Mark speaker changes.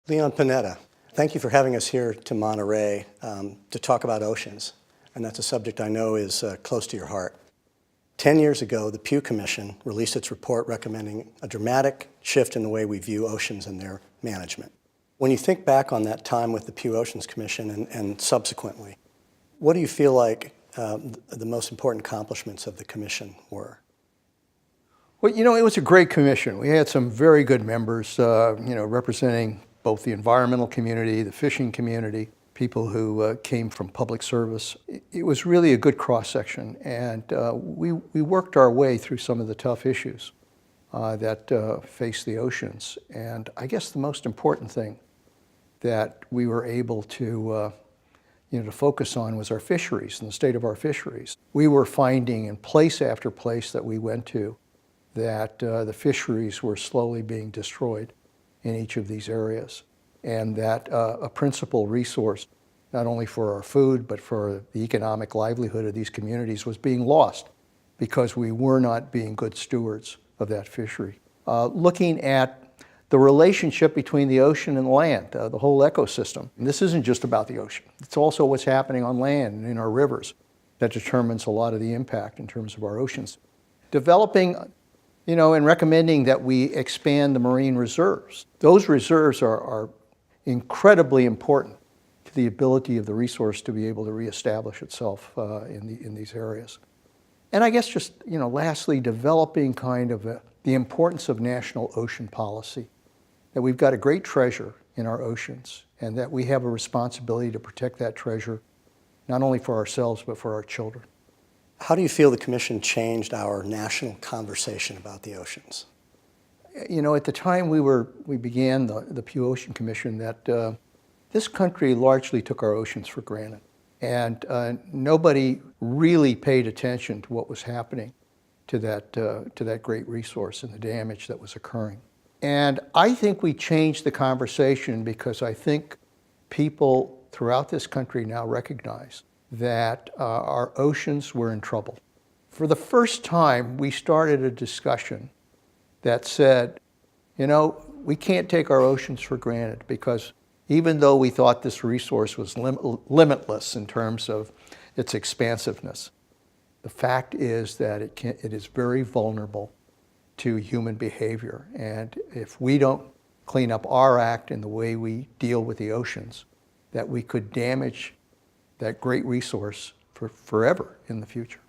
Speaker 1: Leon Panetta, thank you for having us here to Monterey to talk about oceans. And that's a subject I know is close to your heart. 10 years ago, the Pew Commission released its report recommending a dramatic shift in the way we view oceans and their management. When you think back on that time with the Pew Oceans Commission and subsequently, what do you feel like the most important accomplishments of the commission were?
Speaker 2: Well, it was a great commission. We had some very good members, representing both the environmental community, the fishing community, people who came from public service. It was really a good cross-section, and we worked our way through some of the tough issues that face the oceans. And I guess the most important thing that we were able to focus on was our fisheries and the state of our fisheries. We were finding in place after place that we went to that the fisheries were slowly being destroyed in each of these areas, and that a principal resource, not only for our food, but for the economic livelihood of these communities, was being lost because we were not being good stewards of that fishery. Looking at the relationship between the ocean and land, the whole ecosystem. And this isn't just about the ocean. It's also what's happening on land and in our rivers that determines a lot of the impact in terms of our oceans. Developing, and recommending that we expand the marine reserves. Those reserves are incredibly important to the ability of the resource to be able to reestablish itself in these areas. And I guess just, lastly, developing kind of the importance of national ocean policy. That we've got a great treasure in our oceans, and that we have a responsibility to protect that treasure, not only for ourselves, but for our children.
Speaker 1: How do you feel the Commission changed our national conversation about the oceans?
Speaker 2: At the time we began the Pew Ocean Commission, that this country largely took our oceans for granted. And nobody really paid attention to what was happening to that great resource and the damage that was occurring. And I think we changed the conversation because I think people throughout this country now recognize that our oceans were in trouble. For the first time, we started a discussion that said, we can't take our oceans for granted, because even though we thought this resource was limitless in terms of its expansiveness, the fact is that it is very vulnerable to human behavior. And if we don't clean up our act in the way we deal with the oceans, that we could damage that great resource for forever in the future.